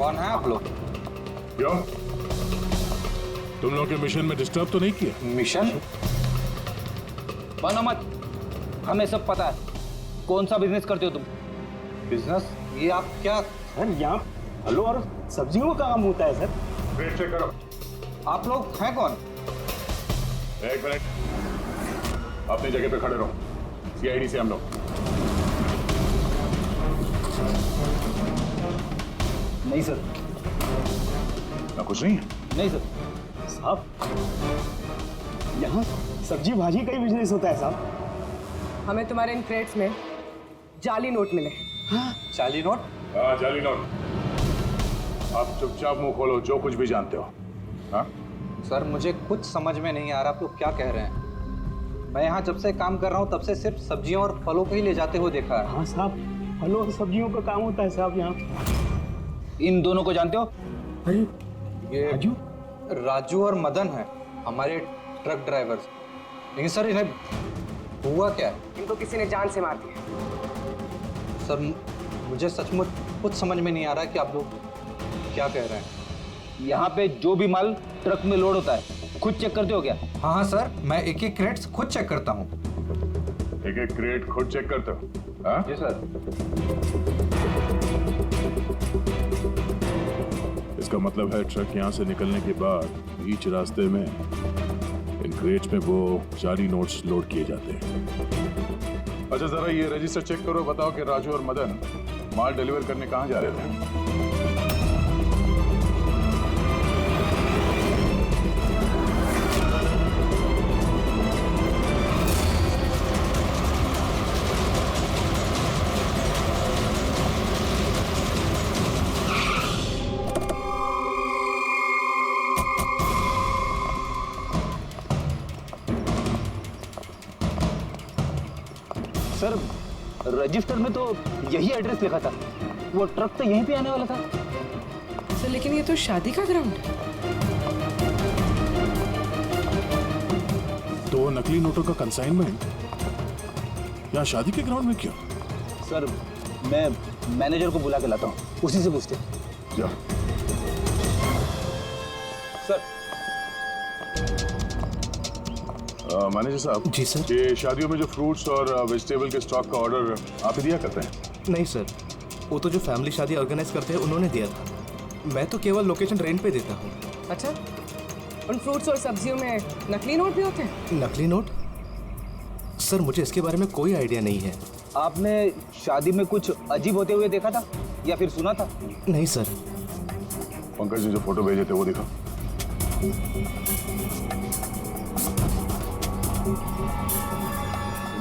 कौन है आप लोग? क्यों? तुम लोग के मिशन में डिस्टर्ब तो नहीं किया? मिशन? बनो मत, हमें सब पता है। कौन सा बिजनेस करते हो तुम? बिजनेस? ये आप क्या? सर यहाँ फलों और सब्जियों का काम होता है सर। वेट चेक करो। आप लोग हैं कौन? एक मिनट, अपनी जगह पे खड़े रहो। सीआईडी से हम लोग। नहीं सर। ना कुछ नहीं है? नहीं सर। साहब यहाँ सब्जी भाजी का ही बिजनेस होता है साहब। हमें तुम्हारे इन क्रेट्स में जाली नोट मिले। जाली नोट? हाँ, जाली नोट। आप चुपचाप मुंह खोलो, जो कुछ भी जानते हो। हाँ? सर मुझे कुछ समझ में नहीं आ रहा आप लोग क्या कह रहे हैं। मैं यहाँ जब से काम कर रहा हूँ तब से सिर्फ सब्जियों और फलों को ही ले जाते हुए देखा है। हाँ साहब, फलों और सब्जियों का काम होता है साहब यहाँ। इन दोनों को जानते हो? अरे ये राजू? राजू और मदन है, हमारे ट्रक ड्राइवर्स। लेकिन सर इन्हें हुआ क्या है? इनको किसी ने जान से मार दिया। सर मुझे सचमुच कुछ समझ में नहीं आ रहा है कि आप लोग क्या कह रहे हैं। यहाँ पे जो भी माल ट्रक में लोड होता है खुद चेक करते हो क्या? हाँ हाँ सर, मैं एक एक क्रेट्स खुद चेक करता हूँ। एक एक क्रेट खुद चेक करते हो? हाँ? जी सर। इसका मतलब है ट्रक यहाँ से निकलने के बाद बीच रास्ते में इन क्रेट्स में वो जाली नोट्स लोड किए जाते हैं। अच्छा जरा ये रजिस्टर चेक करो, बताओ कि राजू और मदन माल डिलीवर करने कहाँ जा रहे थे? सर रजिस्टर में तो यही एड्रेस लिखा था। वो ट्रक तो यहीं पे आने वाला था। सर लेकिन ये तो शादी का ग्राउंड है। तो नकली नोटों का कंसाइनमेंट यहाँ शादी के ग्राउंड में क्यों? सर मैं मैनेजर को बुला के लाता हूँ, उसी से पूछते। जाओ। सर। मैनेजर साहब। जी सर। ये शादियों में जो फ्रूट्स और वेजिटेबल के स्टॉक का ऑर्डर आप ही दिया करते हैं? नहीं सर, वो तो जो फैमिली शादी ऑर्गेनाइज करते हैं उन्होंने दिया था। मैं तो केवल लोकेशन रेंट पे देता हूँ। अच्छा, उन फ्रूट्स और सब्जियों में नकली नोट भी होते हैं? नकली नोट? सर मुझे इसके बारे में कोई आइडिया नहीं है। आपने शादी में कुछ अजीब होते हुए देखा था या फिर सुना था? नहीं सर। पंकज ने जो फोटो भेजे थे वो दिखा।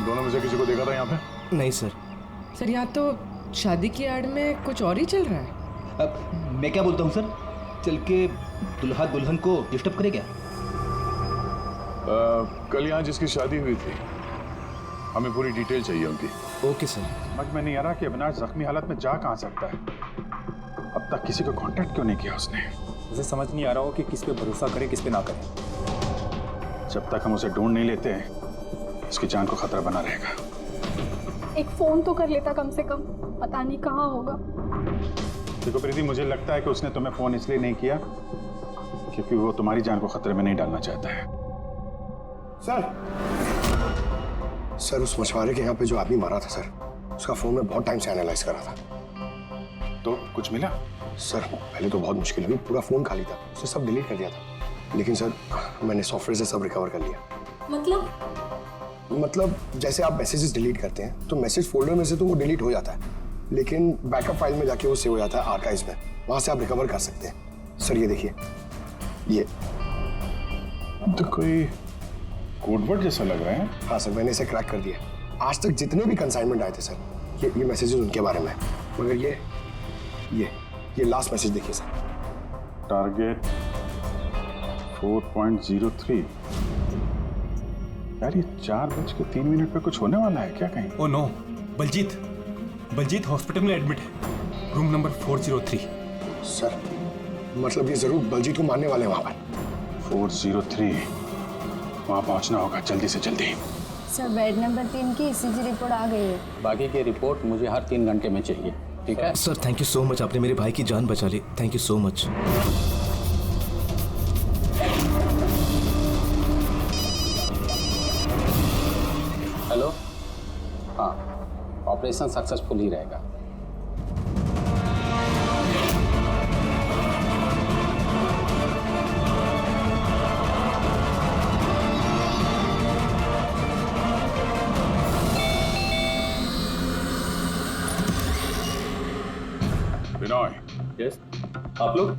दोनों में से किसी को देखा था यहाँ पे? नहीं सर। सर यहाँ तो शादी की आड़ में कुछ और ही चल रहा है। मैं क्या बोलता हूँ सर, चल के दुल्हा दुल्हन को डिस्टर्ब करे क्या? कल यहाँ जिसकी शादी हुई थी हमें पूरी डिटेल चाहिए उनकी। Okay sir. समझ में नहीं आ रहा कि अविनाश जख्मी हालत में जा कहाँ सकता है। अब तक किसी को कांटेक्ट क्यों नहीं किया उसने? मुझे समझ नहीं आ रहा हो कि किस पे भरोसा करें किस पे ना करें। जब तक हम उसे ढूंढ नहीं लेते उसकी जान को खतरा बना रहेगा। एक फोन तो कर लेता कम से कम, पता नहीं कहाँ होगा। देखो प्रीति, मुझे लगता है कि उसने तुम्हें फोन इसलिए नहीं किया क्योंकि वो तुम्हारी जान को खतरे में नहीं डालना चाहता है। सर उस मछुआरे के यहाँ पे जो आदमी मारा था सर, उसका फोन में बहुत टाइम से एनालाइज करा था। तो कुछ मिला? सर पहले तो बहुत मुश्किल हुई, पूरा फोन खाली था, उसने सब डिलीट कर दिया था। लेकिन सर मैंने सॉफ्टवेयर से सब रिकवर कर लिया। मतलब जैसे आप मैसेजेस डिलीट करते हैं तो मैसेज फोल्डर में से तो वो डिलीट हो जाता है, लेकिन बैकअप फाइल में जाके वो सेव हो जाता है आर्काइव्स में, वहां से आप रिकवर कर सकते हैं। सर ये देखिए, ये तो कोई कोडवर्ड जैसा लग रहा है। हाँ सर, मैंने इसे क्रैक कर दिया। आज तक जितने भी कंसाइनमेंट आए थे सर, ये मैसेजेस उनके बारे में है। मगर ये लास्ट मैसेज देखिए सर। टारगेट 4.03। यार ये 4:03 पे कुछ होने वाला है क्या कहीं? ओ नो, बलजीत हॉस्पिटल में एडमिट है, रूम नंबर 403। सर मतलब ये जरूर बलजीत को मारने वाले हैं वहां पर। 403 वहां पहुंचना होगा जल्दी से जल्दी। सर बेड नंबर 3 की ईसीजी रिपोर्ट आ गई है। बाकी की रिपोर्ट मुझे हर 3 घंटे में चाहिए। ठीक है sir thank you so much, आपने मेरे भाई की जान बचा ली, thank you so much. Hello, हाँ, ऑपरेशन सक्सेसफुल ही रहेगा। विनोय, यस, आप लोग?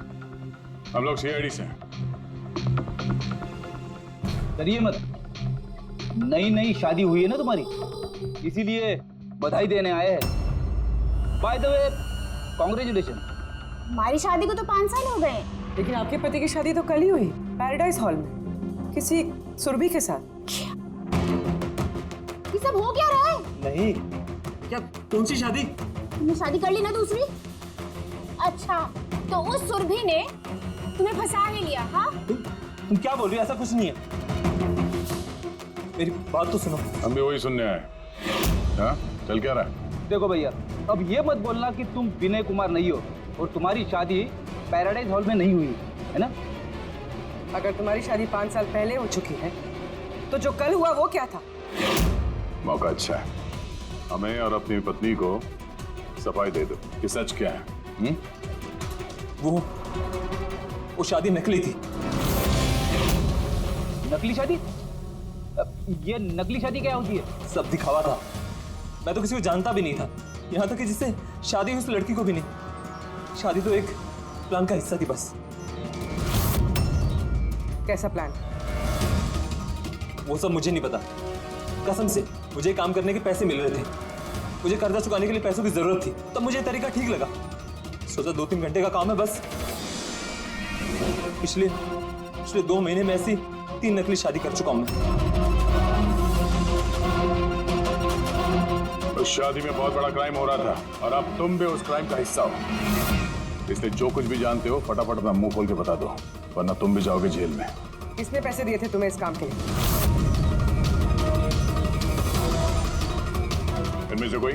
हम लोग सीआईडी से हैं। डरिए मत, नई नई शादी हुई है ना तुम्हारी, इसीलिए बधाई देने आए हैं। By the way, congratulation. हमारी शादी को तो 5 साल हो गए। लेकिन आपके पति की शादी तो कल ही हुई, पैराडाइज हॉल में, किसी सुरभि के साथ। ये सब हो क्या रहा है? नहीं, क्या कौन सी शादी? तुमने शादी कर ली ना दूसरी? अच्छा, तो उस सुरभि ने तुम्हें फंसा ही लिया, हाँ? तुम क्या बोल रही हो? ऐसा कुछ नहीं है, मेरी बात तो सुनो। हम भी वही सुनने आए। हाँ, चल क्या रहा है? देखो भैया, अब ये मत बोलना कि तुम विनय कुमार नहीं हो और तुम्हारी शादी पैराडाइज हॉल में नहीं हुई है ना। अगर तुम्हारी शादी 5 साल पहले हो चुकी है, तो जो कल हुआ वो क्या था? मौका अच्छा है, हमें और अपनी पत्नी को सफाई दे दो कि सच क्या है। वो शादी नकली थी। नकली शादी? ये नकली शादी क्या होती है? सब दिखावा था, मैं तो किसी को जानता भी नहीं था, यहाँ तक कि जिससे शादी हुई उस लड़की को भी नहीं। शादी तो एक प्लान का हिस्सा थी बस। कैसा प्लान? वो सब मुझे नहीं पता, कसम से। मुझे काम करने के पैसे मिल रहे थे, मुझे कर्जा चुकाने के लिए पैसों की जरूरत थी, तब मुझे तरीका ठीक लगा। सोचा 2-3 घंटे का काम है बस। पिछले 2 महीने में ऐसी 3 नकली शादी कर चुका हूं मैं। उस शादी में बहुत बड़ा क्राइम हो रहा था और अब तुम भी उस क्राइम का हिस्सा हो, इसलिए जो कुछ भी जानते हो फटाफट अपना मुंह खोल के बता दो, वरना तुम भी जाओगे जेल में। किसने पैसे दिए थे तुम्हें इस काम के लिए? इनमें से कोई?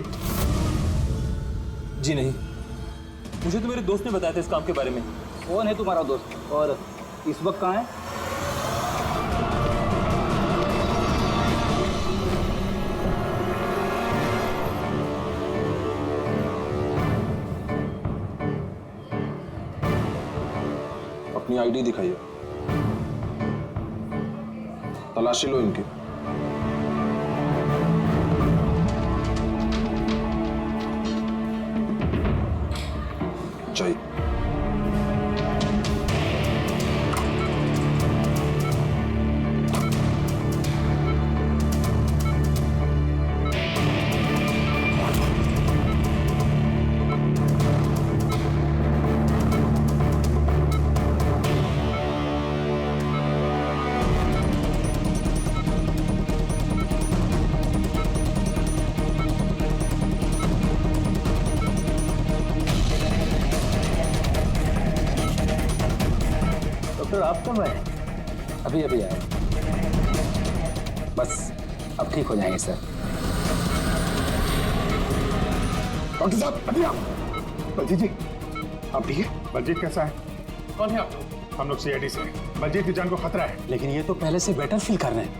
जी नहीं, मुझे तो मेरे दोस्त ने बताया था इस काम के बारे में। कौन है तुम्हारा दोस्त और इस वक्त कहाँ है? अपनी आईडी दिखाइए, तलाशी लो इनकी। चाहिए आप कब आए? अभी आए, बस अब ठीक हो जाएंगे सर। डॉक्टर साहब, अभी आप। बलजीत जी, आप ठीक है? बलजीत कैसा है? कौन है आप? हम लोग सीआईडी से हैं। बलजीत की जान को खतरा है। लेकिन ये तो पहले से बेटर फील कर रहे हैं।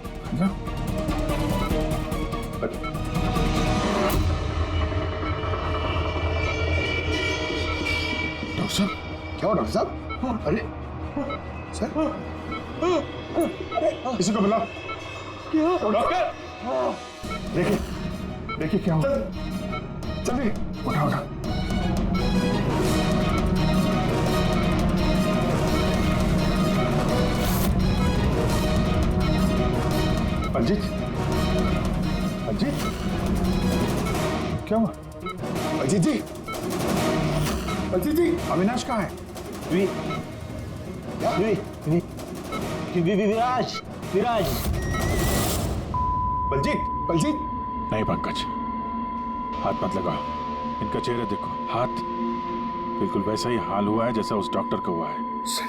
डॉक्टर साहब, क्या हुआ डॉक्टर साहब? अरे सर, किसी को बुलाओ। डॉक्टर, देखिए क्या हुआ। चलिए, उठा। बलजीत, क्या हुआ? बलजीत जी, अविनाश कहाँ है? विराज। बलजीत नहीं पंकज, हाथ मत लगाओ। इनका चेहरा देखो, हाथ बिल्कुल वैसा ही हाल हुआ है जैसा उस डॉक्टर का हुआ है। सर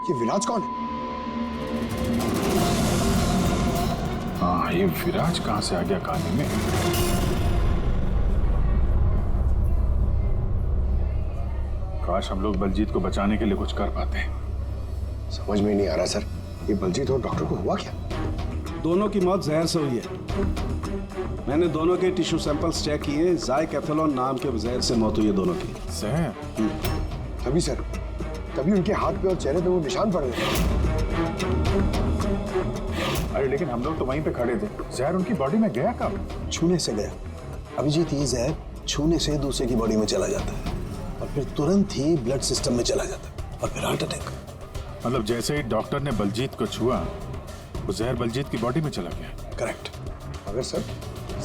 ये विराज कौन है? हाँ, ये विराज कहाँ से आ गया कहानी में? काश हम लोग बलजीत को बचाने के लिए कुछ कर पाते। समझ में नहीं आ रहा सर, ये बलजीत और डॉक्टर को हुआ क्या? दोनों की मौत जहर से हुई है। मैंने दोनों के टिश्यू सैंपल्स चेक किए, जाइकैथेलॉन नाम के जहर से मौत हुई है दोनों की। जहर? तभी सर, तभी उनके हाथ पे और चेहरे पे वो निशान पड़ गए। अरे लेकिन हम लोग तो वहीं पे खड़े थे, जहर उनकी बॉडी में गया कब? छूने से गया। अभिजीत, ये जहर छूने से दूसरे की बॉडी में चला जाता है और फिर तुरंत ही ब्लड सिस्टम में चला जाता है और फिर हार्ट अटैक। मतलब जैसे ही डॉक्टर ने बलजीत को छुआ, वो जहर बलजीत की बॉडी में चला गया। करेक्ट। मगर सर,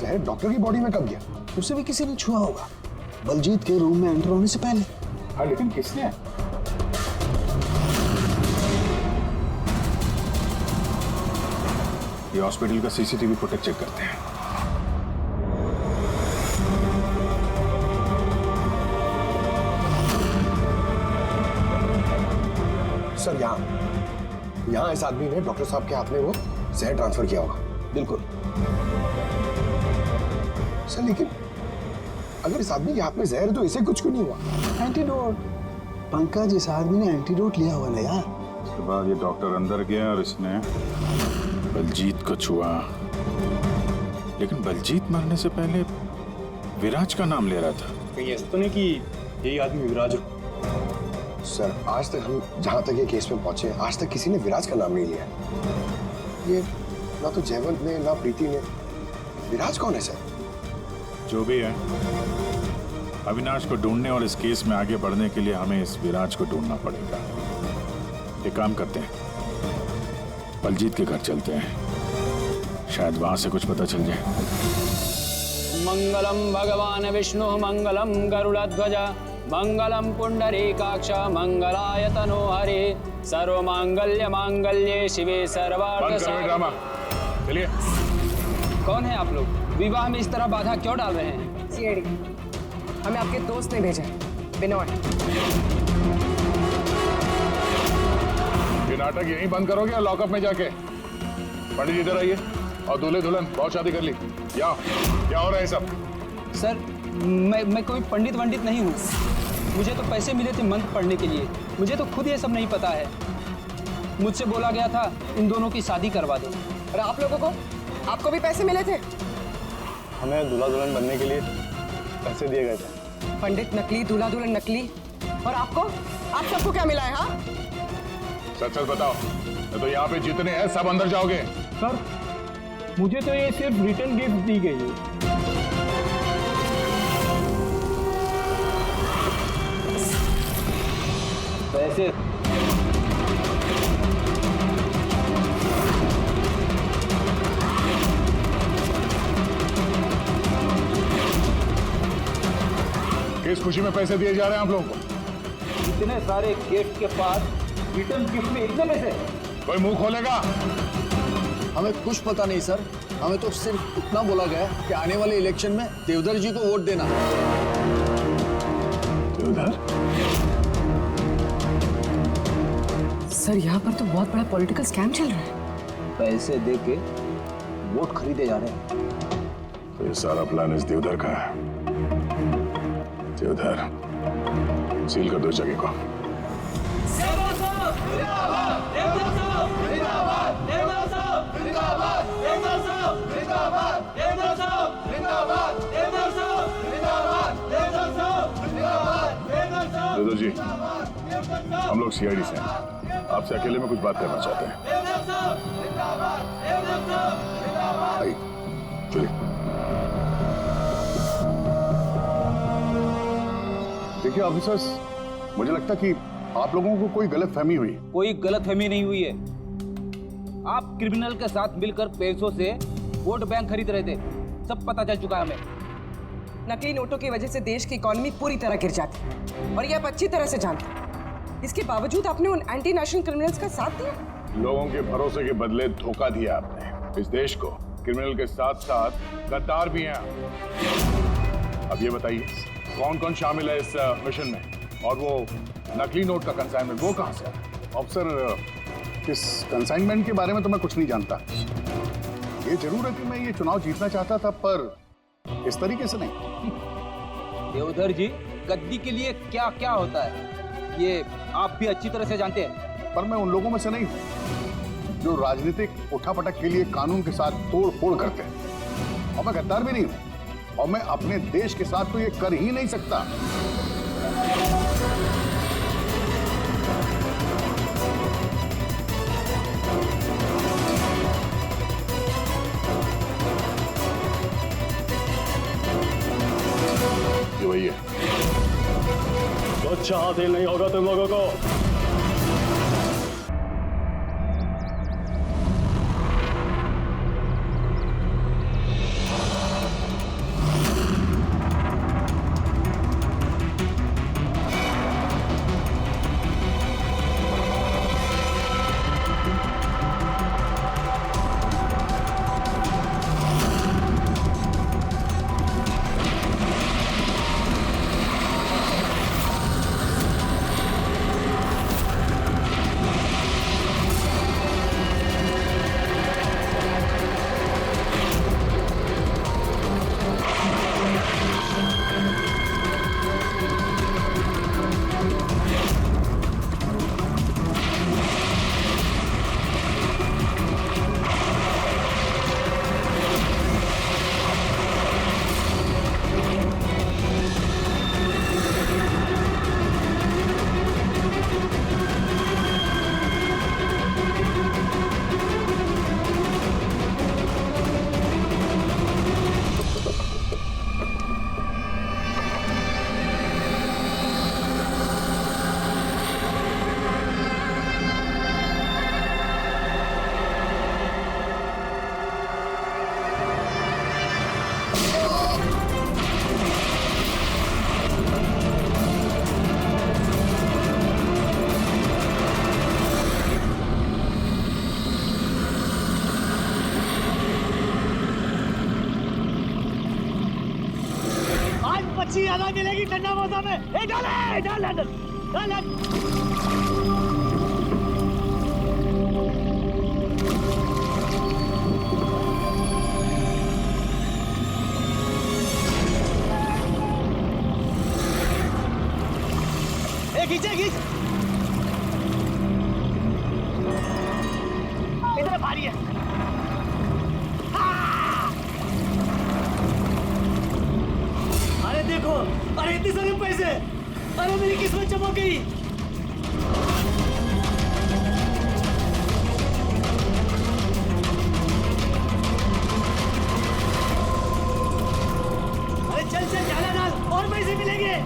जहर डॉक्टर की बॉडी में कब गया? उसे भी किसी ने छुआ होगा, बलजीत के रूम में एंटर होने से पहले। हाँ, लेकिन किसने? ये हॉस्पिटल का सीसीटीवी फुटेज चेक करते हैं। सर, यहाँ इस आदमी ने डॉक्टर साहब के हाथ में वो जहर ट्रांसफर किया होगा। बिल्कुल। सर लेकिन अगर इस आदमी के हाथ में जहर है तो इसे कुछ क्यों नहीं हुआ? एंटीडोट। पंकज, इस आदमी ने एंटीडोट लिया हुआ ना यार। उसके बाद ये डॉक्टर अंदर गया और इसने बलजीत को छुआ। लेकिन बलजीत मरने से पहले विराज का नाम ले रहा था। कहीं ऐसा तो नहीं कि यही आदमी विराज हो? सर, आज तक हम जहां तक ये केस में पहुंचे, आज तक किसी ने विराज का नाम नहीं लिया। ये ना तो जयवंत ने ना प्रीति ने। विराज कौन है सर? जो भी है, अविनाश को ढूंढने और इस केस में आगे बढ़ने के लिए हमें इस विराज को ढूंढना पड़ेगा। एक काम करते हैं, बलजीत के घर चलते हैं, शायद वहां से कुछ पता चल जाए। मंगलम भगवान विष्णु मंगलम गरुड़ध्वज मंगलम पुंडरीकाक्ष मंगलाय तनो हरे सर्व मांगल्य मांगल्ये शिवे सर्वार्थ ड्रामा। चलिए। कौन है आप लोग? विवाह में इस तरह बाधा क्यों डाल रहे हैं? सीआईडी, हमें आपके दोस्त ने भेजा है, बिनोय। ये नाटक यहीं बंद करोगे या लॉकअप में जाके? पंडित जी इधर आइए और दूल्हे दुल्हन बहुत शादी कर ली। क्या हो रहा है सब? सर, मैं कोई पंडित वंडित नहीं हूँ। मुझे तो पैसे मिले थे मंत्र पढ़ने के लिए। मुझे तो खुद ये सब नहीं पता है। मुझसे बोला गया था इन दोनों की शादी करवा दो। और आप लोगों को, आपको भी पैसे मिले थे? हमें दूल्हा दुल्हन बनने के लिए पैसे दिए गए थे। पंडित नकली, दूल्हा दुल्हन नकली, और आपको, आप सबको क्या मिला है? हाँ, सच सच बताओ, तो यहाँ पे जितने हैं सब अंदर जाओगे। सर, मुझे तो ये सिर्फ रिटर्न गिफ्ट दी गई है। पैसे किस खुशी में पैसे दिए जा रहे हैं आप लोगों को? इतने सारे गेस्ट के पास रिटर्न गिफ्ट में इतने पैसे? कोई मुंह खोलेगा? हमें कुछ पता नहीं सर, हमें तो सिर्फ इतना बोला गया कि आने वाले इलेक्शन में देवधर जी को वोट देना। देवधर? सर, यहाँ पर तो बहुत बड़ा पॉलिटिकल स्कैम चल रहा है। पैसे दे के वोट खरीदे जा रहे हैं। तो ये सारा प्लान इस देवधर का है। देवधर, सील कर दो जगह को। देवधर जी, हम लोग सीआईडी से हैं, आपसे अकेले में कुछ बात करना चाहते हैं। आइए, चलिए। देखिए ऑफिसर्स, मुझे लगता कि आप लोगों को कोई गलतफहमी हुई। कोई गलतफहमी नहीं हुई है। आप क्रिमिनल के साथ मिलकर पैसों से वोट बैंक खरीद रहे थे, सब पता चल चुका है हमें। नकली नोटों की वजह से देश की इकोनॉमी पूरी तरह गिर जाती है और ये आप अच्छी तरह से जानते हैं। इसके बावजूद आपने उन एंटी नेशनल क्रिमिनल्स का साथ दिया। लोगों के भरोसे के बदले धोखा दिया आपने इस देश को। क्रिमिनल के साथ साथ गद्दार भी हैं। अब ये बताइए, कौन कौन शामिल है इस मिशन में? और वो नकली नोट का कंसाइनमेंट वो कहां से है? ऑफिसर, इस कंसाइनमेंट के बारे में तो मैं कुछ नहीं जानता। ये जरूर है कि मैं ये चुनाव जीतना चाहता था, पर इस तरीके से नहीं। देवधर जी, गद्दी के लिए क्या क्या होता है ये आप भी अच्छी तरह से जानते हैं। पर मैं उन लोगों में से नहीं हूं जो राजनीतिक उठापटक के लिए कानून के साथ तोड़ फोड़ करते हैं, और मैं गद्दार भी नहीं हूं, और मैं अपने देश के साथ तो ये कर ही नहीं सकता। ये वही है। तो अच्छा हासिल नहीं होगा तुम लोगों को। अच्छी ज्यादा मिलेगी ठंडा मौसम में। डाल डाल डाल डाल। खींचे खींच, इधर भारी है। अरे देखो, अरे इतने सारे पैसे, अरे मेरी किस्मत चमक गई। अरे चल चल ज्यादा डाल, और पैसे मिलेंगे।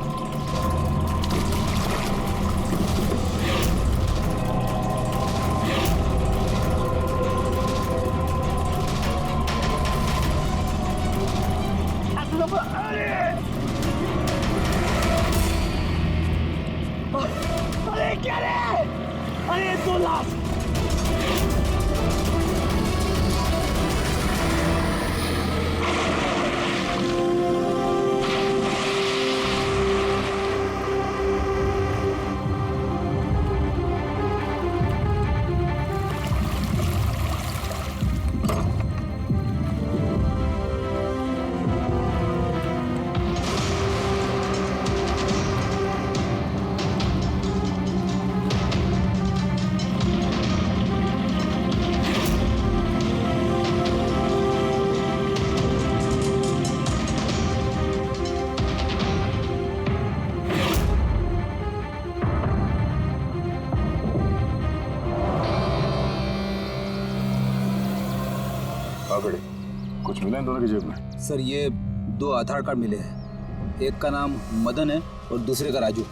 अरे क्या रे? अरे 2 लाख। कुछ मिला इन दोनों की जेब में? सर ये 2 आधार कार्ड मिले हैं, एक का नाम मदन है और दूसरे का राजू।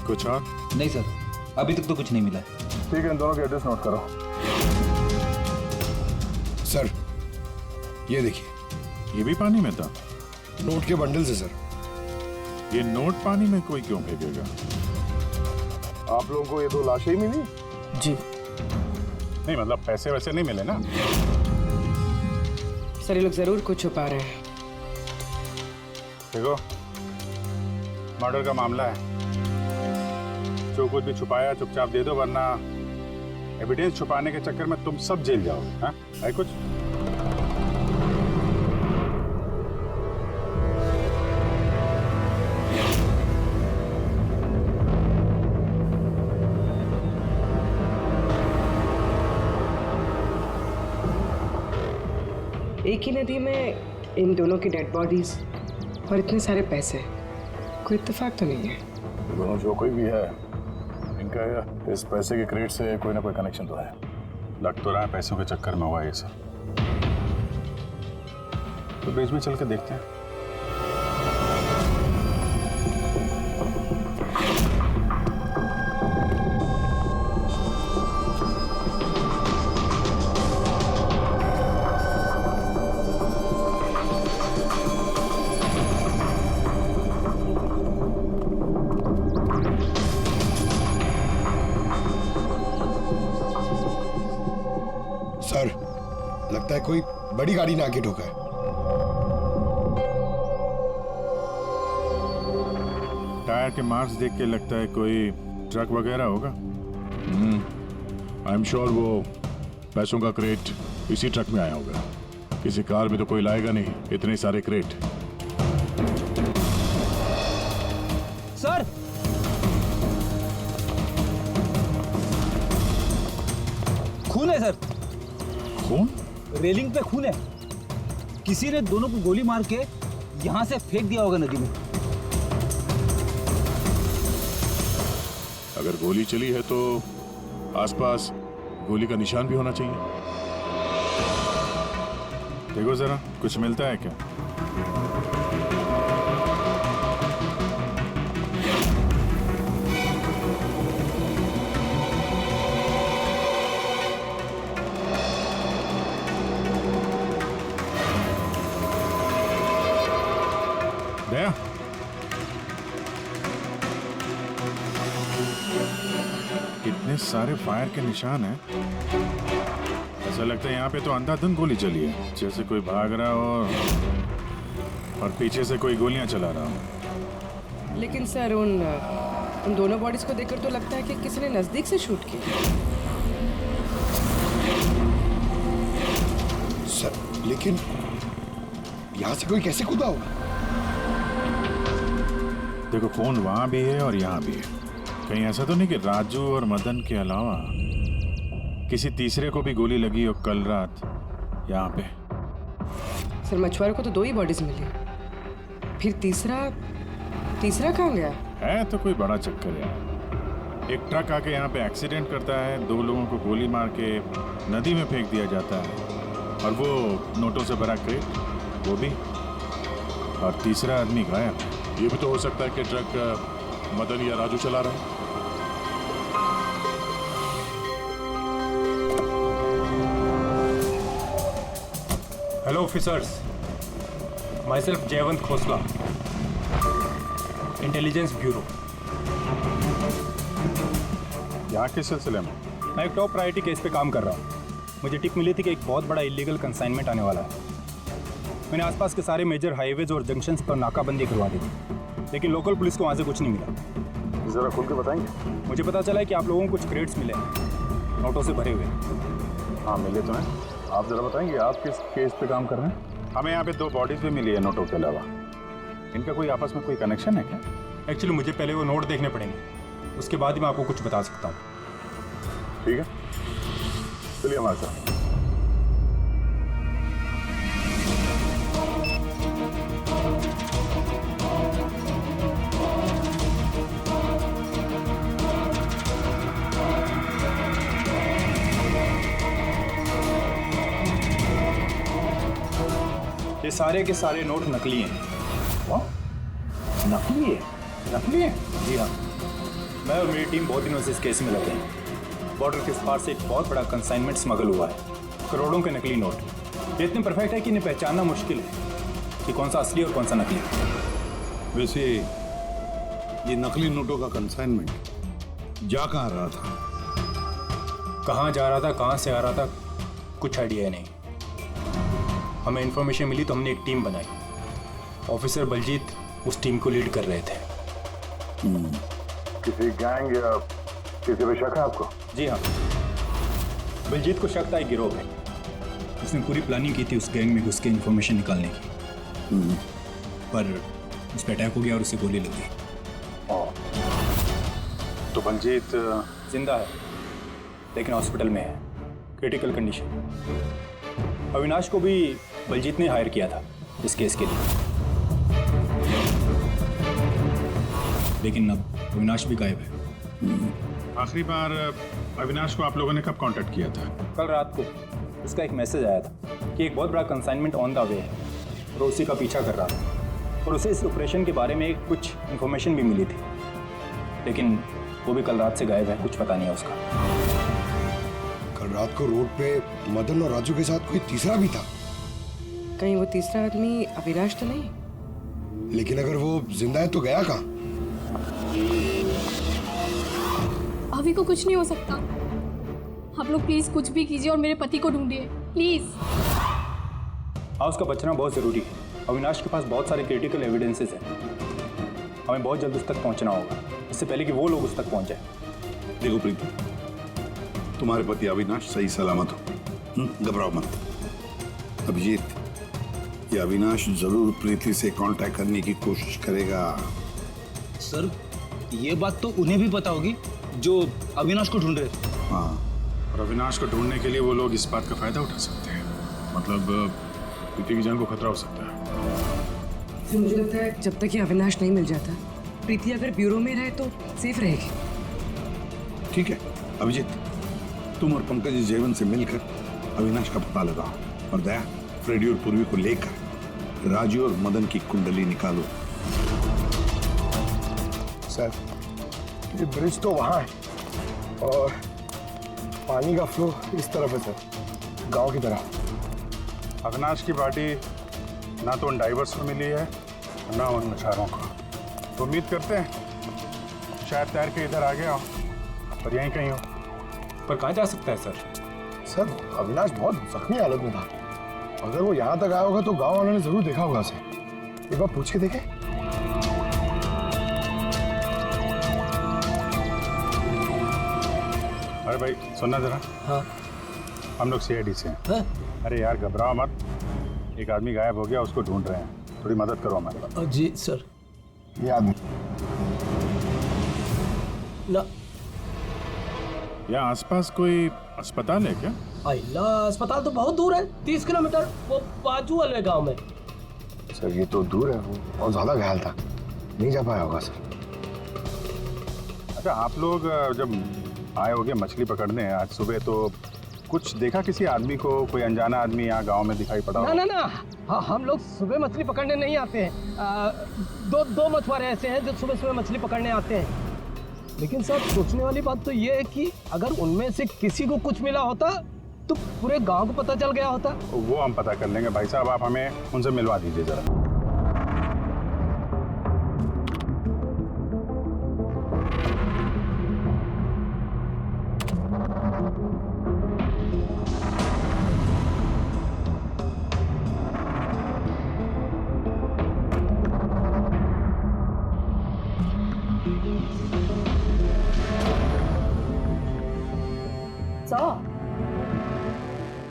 कुछ और? नहीं सर, अभी तक तो कुछ नहीं मिला। ठीक है, इन दोनों के एड्रेस नोट करो। सर ये देखिए, ये भी पानी में था? नोट के बंडल से सर। ये नोट पानी में कोई क्यों फेंकेगा? आप लोगों को ये 2 लाशें ही मिली? जी नहीं, मतलब पैसे वैसे नहीं मिले ना? सर ये लोग जरूर कुछ छुपा रहे हैं। देखो, मर्डर का मामला है, जो कुछ भी छुपाया चुपचाप दे दो, वरना एविडेंस छुपाने के चक्कर में तुम सब जेल जाओगे। हाँ, है कुछ? एक ही नदी में इन दोनों की डेड बॉडीज और इतने सारे पैसे, कोई इत्तेफाक तो नहीं है? दोनों जो कोई भी है, इनका इस पैसे के क्रेट से कोई ना कोई कनेक्शन तो है। लग तो रहा है पैसों के चक्कर में हुआ है ये सब। तो बीच में चल के देखते हैं। सर, लगता है कोई बड़ी गाड़ी ने आगे ठोका है। टायर के मार्क्स देख के लगता है कोई ट्रक वगैरह होगा। आई एम श्योर वो पैसों का क्रेट इसी ट्रक में आया होगा। किसी कार में तो कोई लाएगा नहीं इतने सारे क्रेट। सर, खून है सर। खून? रेलिंग पे खून है। किसी ने दोनों को गोली मार के यहां से फेंक दिया होगा नदी में। अगर गोली चली है तो आसपास गोली का निशान भी होना चाहिए। देखो जरा, कुछ मिलता है क्या? दया, इतने सारे फायर के निशान हैं। ऐसा लगता है यहाँ पे तो अंधाधुंध गोली चली है, जैसे कोई भाग रहा हो और पीछे से कोई गोलियां चला रहा हो। लेकिन सर उन दोनों बॉडीज को देखकर तो लगता है कि किसी ने नजदीक से शूट किया। सर, लेकिन यहाँ से कोई कैसे कूदा होगा? देखो, खून वहां भी है और यहाँ भी है। कहीं ऐसा तो नहीं कि राजू और मदन के अलावा किसी तीसरे को भी गोली लगी हो कल रात यहाँ पे? सर, मछुआरों को तो 2 ही बॉडीज मिली, फिर तीसरा कहाँ गया? है तो कोई बड़ा चक्कर है। एक ट्रक आके यहाँ पे एक्सीडेंट करता है, 2 लोगों को गोली मार के नदी में फेंक दिया जाता है, और वो नोटों से भरा क्रेट वो भी, और तीसरा आदमी गायब। ये भी तो हो सकता है कि ट्रक मदन या राजू चला रहा है। Hello officers, my self Jaywant Khosla, intelligence bureau. यहाँ किस सिलसिले में? मैं एक टॉप प्रायोरिटी केस पे काम कर रहा हूँ। मुझे टिप मिली थी कि एक बहुत बड़ा इलीगल कंसाइनमेंट आने वाला है। मैंने आसपास के सारे मेजर हाईवेज और जंक्शंस पर नाकाबंदी करवा दी थी, लेकिन लोकल पुलिस को वहाँ से कुछ नहीं मिला। जरा खुल के बताएंगे? मुझे पता चला है कि आप लोगों को कुछ क्रेट्स मिले हैं, नोटों से भरे हुए। हाँ, मिले तो हैं। आप जरा बताएंगे आप किस केस पे काम कर रहे हैं? हमें यहाँ पे 2 बॉडीज भी मिली है नोटों के अलावा। इनका कोई आपस में कोई कनेक्शन है क्या? एक्चुअली मुझे पहले वो नोट देखने पड़ेंगे, उसके बाद ही मैं आपको कुछ बता सकता हूँ। ठीक है, चलिए हमारे साथ। ये सारे के सारे नोट नकली हैं। नकली है? नकली है? जी हाँ। मैं और मेरी टीम बहुत दिनों से इस केस में लगे हैं। बॉर्डर के पार से एक बहुत बड़ा कंसाइनमेंट स्मगल हुआ है, करोड़ों के नकली नोट। ये इतने परफेक्ट है कि इन्हें पहचानना मुश्किल है कि कौन सा असली और कौन सा नकली। वैसे ये नकली नोटों का कंसाइनमेंट जा कहाँ रहा था? कहाँ जा रहा था, कहाँ से आ रहा था, कुछ आइडिया नहीं। हमें इन्फॉर्मेशन मिली तो हमने एक टीम बनाई। ऑफिसर बलजीत उस टीम को लीड कर रहे थे। किसी गैंग या किसी पे शक है आपको? जी हाँ, बलजीत को शक था एक गिरोह में। उसने पूरी प्लानिंग की थी उस गैंग में घुस के इन्फॉर्मेशन निकालने की, पर उस पर अटैक हो गया और उसे गोली लग गई। तो बलजीत जिंदा है, लेकिन हॉस्पिटल में है, क्रिटिकल कंडीशन। अविनाश को भी बलजीत ने हायर किया था इस केस के लिए, लेकिन अब अविनाश भी गायब है। आखिरी बार अविनाश को आप लोगों ने कब कांटेक्ट किया था? कल रात को उसका एक मैसेज आया था कि एक बहुत बड़ा कंसाइनमेंट ऑन द वे है और उसी का पीछा कर रहा था, और उसे इस ऑपरेशन के बारे में कुछ इन्फॉर्मेशन भी मिली थी, लेकिन वो भी कल रात से गायब है, कुछ पता नहीं है उसका। कल रात को रोड पे मदन और राजू के साथ कोई तीसरा भी था। कहीं वो तीसरा आदमी अविनाश तो नहीं? लेकिन अगर वो जिंदा है तो गया कहाँ? अभी को कुछ नहीं हो सकता। आप लोग प्लीज कुछ भी कीजिए और मेरे पति को ढूंढिए प्लीज। हाँ, उसका बचना बहुत ज़रूरी है। अविनाश के पास बहुत सारे क्रिटिकल एविडेंसेस हैं, हमें बहुत जल्द उस तक पहुंचना होगा, इससे पहले कि वो लोग उस तक पहुंच जाए। देखो प्रीति, तुम्हारे पति अविनाश सही सलामत हो, घबराओ मत। अभिजीत, ये अविनाश जरूर प्रीति से कांटेक्ट करने की कोशिश करेगा। सर, ये बात तो उन्हें भी पता होगी जो अविनाश को ढूंढ रहे थे। हाँ, और अविनाश को ढूंढने के लिए वो लोग इस बात का फायदा उठा सकते हैं, मतलब प्रीति की जान को खतरा हो सकता है। तो मुझे लगता है जब तक ये अविनाश नहीं मिल जाता, प्रीति अगर ब्यूरो में रहे तो सेफ रहेगी। ठीक है अभिजीत, तुम और पंकज जयवंत से मिलकर अविनाश का पता लगाओ, और दया फ्रेडी और पूर्वी को लेकर राजू और मदन की कुंडली निकालो। सर, ये ब्रिज तो वहाँ है और पानी का फ्लो इस तरफ है सर, गांव की तरह। अविनाश की बॉडी ना तो उन डाइवर्स को मिली है ना उन मछुआरों को, तो उम्मीद करते हैं शायद तैर के इधर आ गया हो, पर यहीं कहीं हो। पर कहाँ जा सकता है सर? सर, अविनाश बहुत जख्मी हालत में था। अगर वो यहाँ तक आया होगा तो गांव वालों ने जरूर देखा होगा उसे। एक बार पूछ के देखें। अरे भाई सुनना जरा। हाँ। हम लोग CID से हैं। हाँ? अरे यार घबराओ मत, एक आदमी गायब हो गया, उसको ढूंढ रहे हैं, थोड़ी मदद करो हमारे। जी सर। ये आदमी ना, यहाँ आसपास कोई अस्पताल है क्या? अल्लाह, अस्पताल तो बहुत दूर है, 30 किलोमीटर, वो बाजू वाले गांव में। सर, ये तो दूर है, वो बहुत ज्यादा घायल था, नहीं जा पाया होगा सर। अच्छा, आप लोग जब आए होगे मछली पकड़ने आज सुबह, तो कुछ देखा किसी आदमी को, कोई अनजाना आदमी यहाँ गांव में दिखाई पड़ा? ना, हाँ, हम लोग सुबह मछली पकड़ने नहीं आते हैं। दो मछुआरे ऐसे हैं जो सुबह सुबह मछली पकड़ने आते हैं, लेकिन सर सोचने वाली बात तो ये है कि अगर उनमें से किसी को कुछ मिला होता तो पूरे गांव को पता चल गया होता। वो हम पता कर लेंगे भाई साहब, आप हमें उनसे मिलवा दीजिए जरा।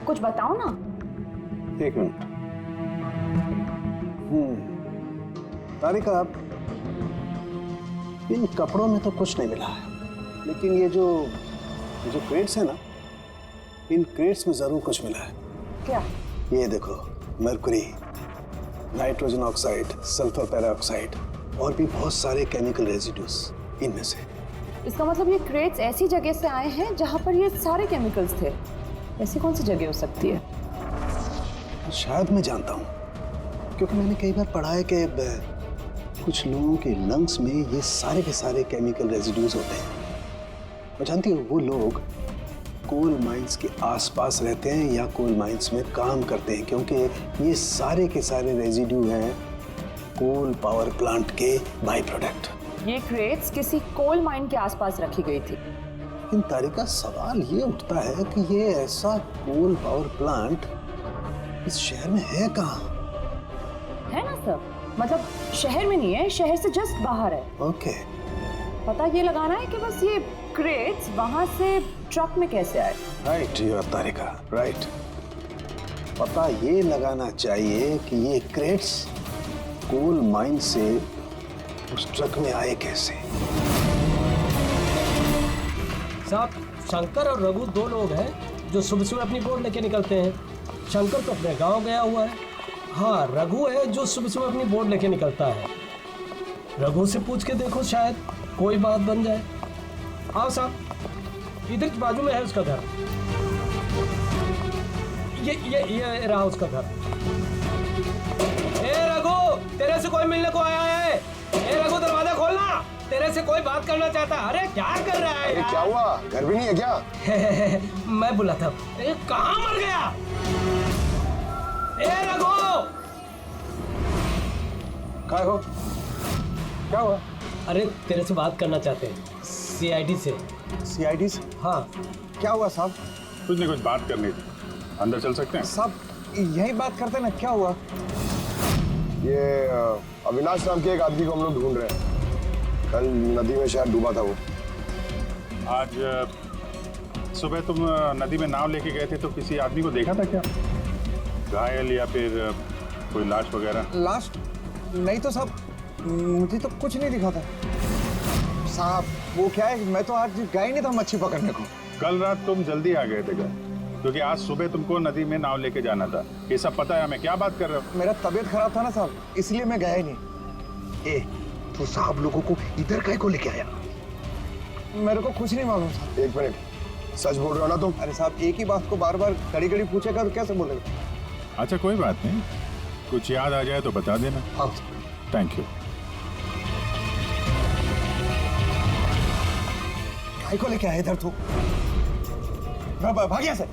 कुछ बताओ ना। एक मिनट। तारिका, आप इन कपड़ों में तो कुछ नहीं मिला है, लेकिन ये जो क्रेट्स है ना, इन क्रेट्स में जरूर कुछ मिला है। क्या? ये देखो, mercury, nitrogen oxide, sulphur peroxide और भी बहुत सारे केमिकल रेजिड्यूज इनमें से। इसका मतलब ये क्रेट्स ऐसी जगह से आए हैं जहां पर ये सारे केमिकल्स थे। ऐसी कौन सी जगह हो सकती है? शायद मैं जानता हूँ, क्योंकि मैंने कई बार पढ़ा है कि कुछ लोगों के लंग्स में ये सारे के सारे केमिकल रेजिड्यूज होते हैं। और जानती हो, वो लोग कोल माइंस के आसपास रहते हैं या कोल माइंस में काम करते हैं, क्योंकि ये सारे के सारे रेजिड्यू हैं कोल पावर प्लांट के बाई प्रोडक्ट। ये क्रेट्स किसी कोल माइन के आसपास रखी गई थी। लेकिन तारिका, सवाल ये उठता है कि ये ऐसा कोल पावर प्लांट इस शहर में है कहाँ? है ना सर, मतलब शहर में नहीं है, शहर से जस्ट बाहर है। ओके। पता ये लगाना है कि बस ये क्रेट्स वहां से ट्रक में कैसे आए। राइट यूर तारिका, राइट। पता ये लगाना चाहिए कि ये क्रेट्स कोल माइन से उस ट्रक में आए कैसे। साहब, शंकर और रघु दो लोग हैं जो सुबह सुबह अपनी बोट लेके निकलते हैं। शंकर तो अपने गांव गया हुआ है हाँ, रघु है जो सुबह सुबह अपनी बोर्ड लेके निकलता है। रघु से पूछ के देखो, शायद कोई बात बन जाए। हाँ साहब, इधर बाजू में है उसका घर। ये रहा उसका घर। ए रघु, तेरे से कोई मिलने को आया है। ए रघु, दरवाजा खोलना, तेरे से कोई बात करना चाहता। अरे क्या कर रहा है? अरे क्या हुआ, घर भी नहीं है क्या? मैं बुला था। कहाँ मर गया? ए रघु, क्या हो? क्या हुआ? अरे तेरे से बात करना चाहते हैं, सीआईडी से। सीआईडी से? हाँ। क्या हुआ साहब? कुछ नहीं, कुछ बात करनी थी। अंदर चल सकते हैं? साहब यही बात करते ना, क्या हुआ? ये अविनाश नाम के एक आदमी को हम लोग ढूंढ रहे हैं। कल नदी में शायद डूबा था वो। आज सुबह तुम नदी में नाव लेके गए थे तो किसी आदमी को देखा था क्या? घायल या फिर कोई लाश वगैरह? लाश नहीं तो साहब, मुझे तो कुछ नहीं दिखा था साहब। वो क्या है, मैं तो आज गया ही नहीं था मच्छी पकड़ने को। कल रात तुम जल्दी आ गए थे घर, क्योंकि आज सुबह तुमको नदी में नाव लेके जाना था। ये सब पता है हमें, क्या बात कर रहे हो? मेरा तबीयत खराब था ना साहब, इसलिए मैं गया ही नहीं। तो साहब लोगों को इधर काहे को लेके आया? मेरे को कुछ नहीं मालूम साहब। एक मिनट, सच बोल रहे हो ना तुम? अरे साहब, एक ही बात को बार बार घड़ी घड़ी पूछेगा तो कैसे बोलेगा? अच्छा कोई बात नहीं, कुछ याद आ जाए तो बता देना। हाँ। Thank you. काहे को लेके आया इधर तू? भाग यहाँ से।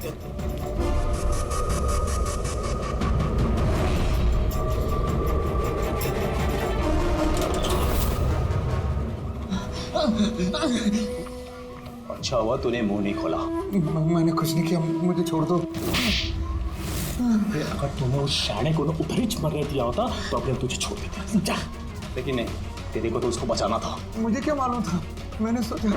अच्छा हुआ तूने मुंह नहीं खोला। मैंने कुछ नहीं किया, मुझे छोड़ दो। अगर तूने उस शाणे को ऊपर ही मरने दिया होता तो अपने तुझे छोड़ देते। जा। लेकिन नहीं, तेरे को तो उसको बचाना था। मुझे क्या मालूम था, मैंने सोचा।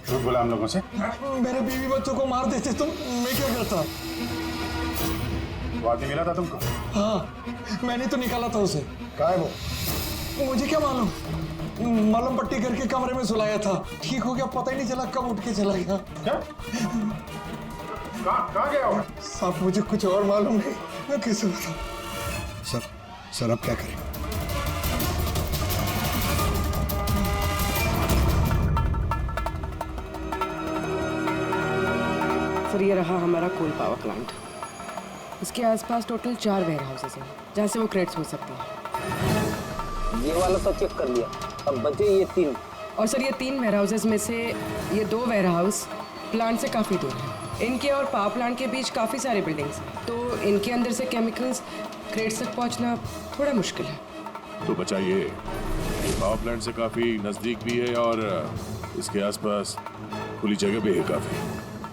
झूठ बोला हम लोगों से? मेरे बीवी बच्चों को मार देते तुम, मैं क्या करता? वो आदमी मिला था तुमको? हाँ, मैंने तो निकाला था उसे। कहाँ है वो? मुझे क्या मालूम, मलम पट्टी करके कमरे में सुलाया था, ठीक हो गया, पता ही नहीं चला कब उठ के चला गया। क्या? कहाँ गया वो? साहब मुझे कुछ और मालूम नहीं, मैं कैसे बताऊं? सर अब क्या करें? सर ये रहा हमारा कोल पावर प्लांट। इसके आसपास टोटल 4 वेयर हाउसेस हैं जहाँ से वो क्रेड्स हो सकते हैं। ये वाला तो चेक कर लिया, अब बचे ये 3। और सर ये 3 वेयर हाउसेस में से ये 2 वेयर हाउस प्लांट से काफ़ी दूर हैं। इनके और पावर प्लांट के बीच काफ़ी सारे बिल्डिंग्स हैं, तो इनके अंदर से केमिकल्स क्रेड्स तक पहुँचना थोड़ा मुश्किल है। तो बचाइए, ये पावर प्लांट से काफी नजदीक भी है और इसके आसपास खुली जगह भी है काफी,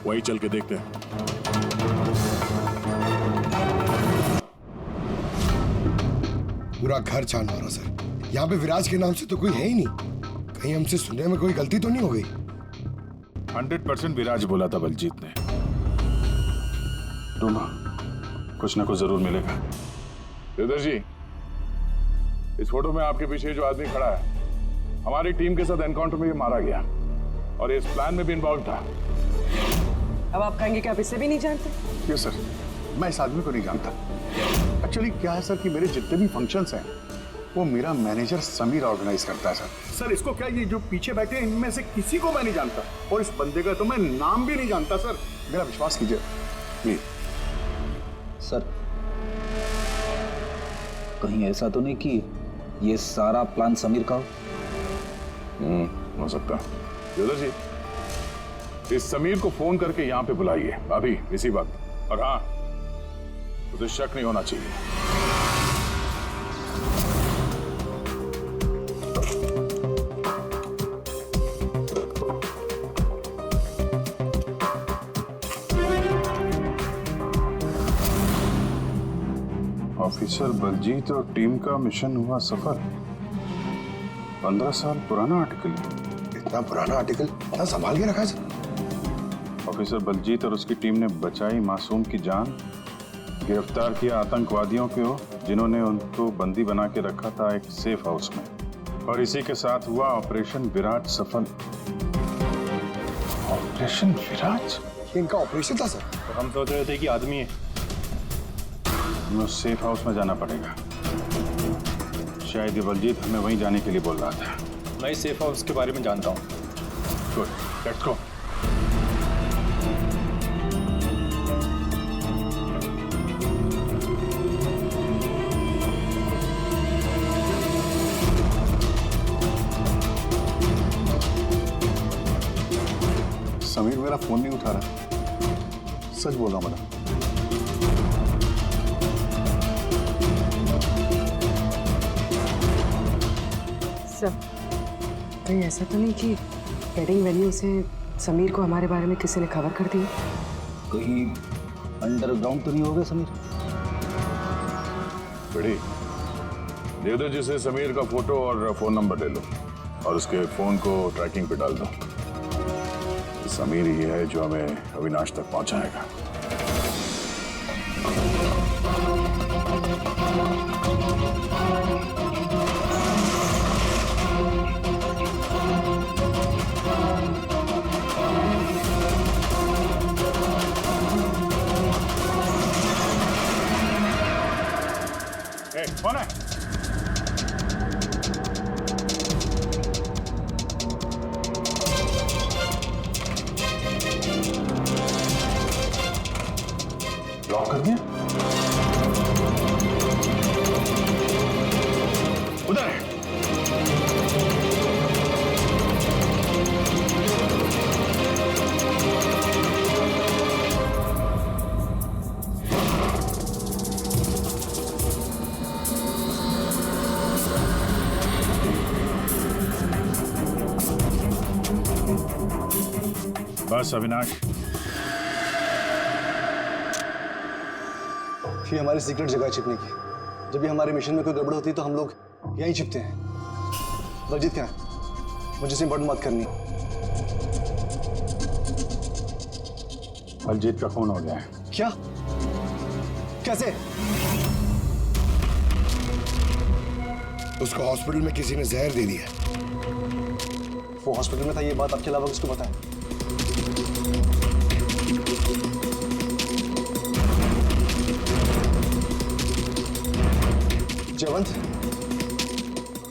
वही चल के देखते हैं। पूरा घर छान मारा सर, यहाँ पे विराज के नाम से तो कोई है ही नहीं। कहीं हमसे सुनने में कोई गलती तो नहीं हो गई? 100% विराज बोला था बलजीत ने। ढूंढो, कुछ ना कुछ जरूर मिलेगा। देवदर जी, इस फोटो में आपके पीछे जो आदमी खड़ा है, हमारी टीम के साथ एनकाउंटर में ये मारा गया और इस प्लान में भी इन्वॉल्व था। अब आप कहेंगे कि आप इससे भी नहीं जानते? क्यों सर, मैं इस आदमी को नहीं जानता। एक्चुअली क्या है सर कि मेरे जितने भी फंक्शंस हैं वो मेरा मैनेजर समीर ऑर्गेनाइज करता है सर। इसको क्या, ये जो पीछे बैठे हैं इनमें से किसी को मैं नहीं जानता, और इस बंदे का तो मैं नाम भी नहीं जानता सर। मेरा विश्वास कीजिए प्लीज। सर कहीं ऐसा तो नहीं कि ये सारा प्लान समीर का हो? हो सकता है। देवदर जी, इस समीर को फोन करके यहाँ पे बुलाइए अभी इसी वक्त, और हाँ उसे शक नहीं होना चाहिए। ऑफिसर बलजीत और टीम का मिशन हुआ सफल। 15 साल पुराना आर्टिकल। इतना पुराना आर्टिकल इतना संभाल के रखा है सर? ऑफिसर बलजीत और उसकी टीम ने बचाई मासूम की जान, गिरफ्तार किया आतंकवादियों को जिन्होंने उनको बंदी बना के रखा था एक सेफ हाउस में, और इसी के साथ हुआ ऑपरेशन विराट सफल। ऑपरेशन विराट? इनका ऑपरेशन था सर? तो हम सोच रहे थे कि आदमी है। हमें उस सेफ हाउस में जाना पड़ेगा। शायद ये बलजीत हमें वहीं जाने के लिए बोल रहा था। मैं इस सेफ हाउस के बारे में जानता हूँ। Good, let's go. समीर मेरा फोन नहीं उठा रहा, सच बोल रहा हूं मैडम। सब कहीं ऐसा तो नहीं कि वेडिंग वेन्यू से समीर को हमारे बारे में किसी ने खबर कर दी? कहीं अंडरग्राउंड तो नहीं हो गया समीर? बड़ी देवदर जी से समीर का फोटो और फोन नंबर ले लो और उसके फोन को ट्रैकिंग पे डाल दो। समीर ही है जो हमें अविनाश तक पहुंचाएगा। कौन है? लॉक कर दिया? उधर है। बस अविनाश, ये हमारी सीक्रेट जगह है छिपने की। जब भी हमारे मिशन में कोई गड़बड़ होती है तो हम लोग यहीं छिपते हैं। बलजीत क्या है? मुझे से इंपॉर्टेंट बात करनी। बलजीत का खून हो गया है। क्या? कैसे? उसको हॉस्पिटल में किसी ने जहर दे दिया। वो हॉस्पिटल में था, ये बात आपके अलावा किसको पता है? जयवंत,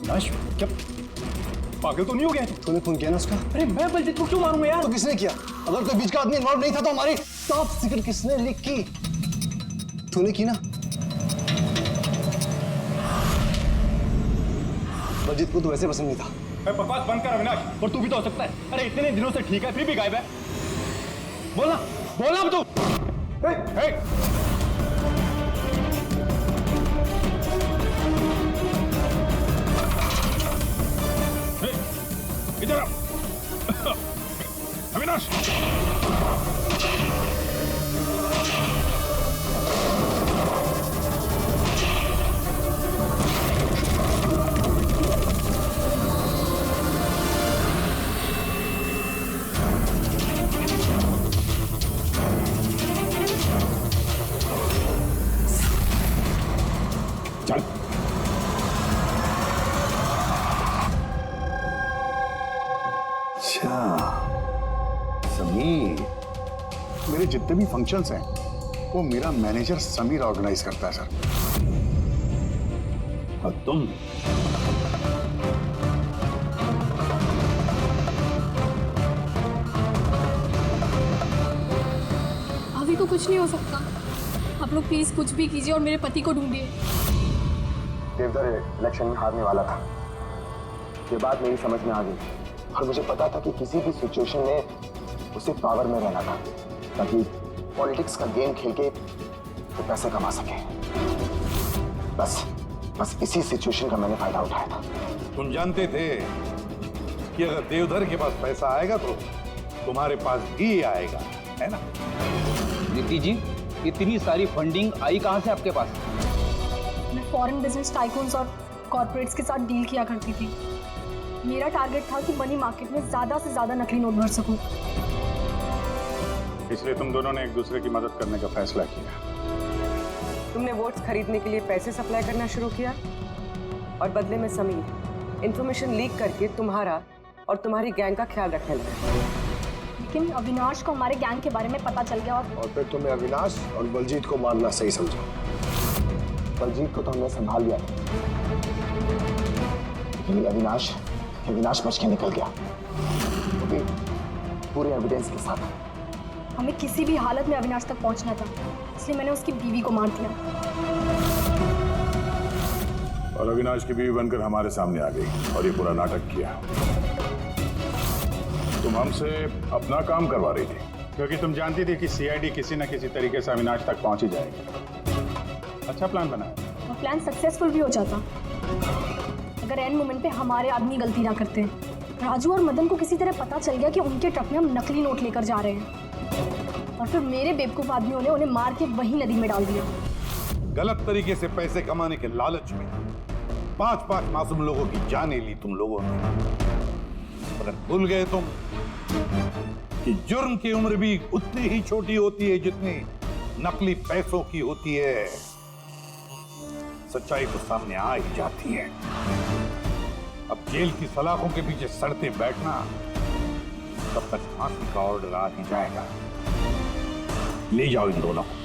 नाश, क्या पागल तो नहीं हो गया? तूने खून किया ना उसका? अरे मैं बलजीत को क्यों मारूंगा यार? तो किसने किया? अगर कोई बीच का आदमी इन्वॉल्व नहीं था तो हमारी टॉप सीक्रेट किसने लीक की? तूने की ना? बलजीत को तो वैसे पसंद नहीं था। बकवास बंद कर अविनाश, और तू भी तो हो सकता है। अरे इतने दिनों से ठीक है, फिर भी गायब है। बोलना बोलना तू। इधर अविनाश। चल। अच्छा, समीर, मेरे जितने भी फंक्शंस हैं वो मेरा मैनेजर समीर ऑर्गेनाइज करता है सर। और तुम? अभी को कुछ नहीं हो सकता। आप लोग प्लीज कुछ भी कीजिए और मेरे पति को ढूंढिए। देवदर इलेक्शन में हारने वाला था, ये बात मेरी समझ में आ गई। और मुझे पता था कि किसी भी सिचुएशन में उसे पावर में रहना था ताकि पॉलिटिक्स का गेम खेल के वो पैसे कमा सके। बस इसी सिचुएशन का मैंने फायदा उठाया था। तुम जानते थे कि अगर देवधर के पास पैसा आएगा तो तुम्हारे पास भी आएगा, है ना? नीति जी, इतनी सारी फंडिंग आई कहां से आपके पास? मैं फॉरेन बिजनेस टाइकून्स और कॉर्पोरेट्स के साथ डील किया करती थी। मेरा टारगेट था कि मनी मार्केट में ज्यादा से ज्यादा नकली नोट भर सकूं। इसलिए तुम दोनों ने एक दूसरे की मदद करने का फैसला किया। तुमने वोट्स खरीदने के लिए पैसे सप्लाई करना शुरू किया और बदले में समीर इंफॉर्मेशन लीक करके तुम्हारा और तुम्हारी गैंग का ख्याल रखने लगा। लेकिन अविनाश को हमारे गैंग के बारे में पता चल गया और फिर तुमने अविनाश और बलजीत को मारना सही समझा। बलजीत को तो हमने संभाल लिया था, लेकिन अविनाश बच के निकल गया, वो भी पूरे एविडेंस के साथ। हमें किसी भी हालत में अविनाश तक पहुंचना था, इसलिए मैंने उसकी बीवी को मार दिया। और अविनाश की बीवी बनकर हमारे सामने आ गई और ये पूरा नाटक किया। तुम हमसे अपना काम करवा रही थी क्योंकि तुम जानती थी कि सीआईडी किसी न किसी तरीके से अविनाश तक पहुंच ही जाएगी। अच्छा प्लान बनाया। वो प्लान सक्सेसफुल भी हो जाता अगर एंड मोमेंट पे हमारे आदमी गलती ना करते। राजू और मदन को किसी तरह पता चल गया कि उनके ट्रक में हम नकली नोट लेकर जा रहे हैं, और फिर मेरे बेवकूफ आदमियों ने उन्हें मार के वही नदी में डाल दिया। गलत तरीके से पैसे कमाने के लालच में 5-5 मासूम लोगों की जानें ली तुम लोगों ने। अगर भूल गए तुम कि जुर्म की उम्र भी उतनी ही छोटी होती है जितनी नकली पैसों की होती है। सच्चाई तो सामने आ ही जाती है। अब जेल की सलाखों के पीछे सड़ते बैठना, तब तक फांसी का ऑर्डर आ ही जाएगा। ले जाओ इन दोनों को।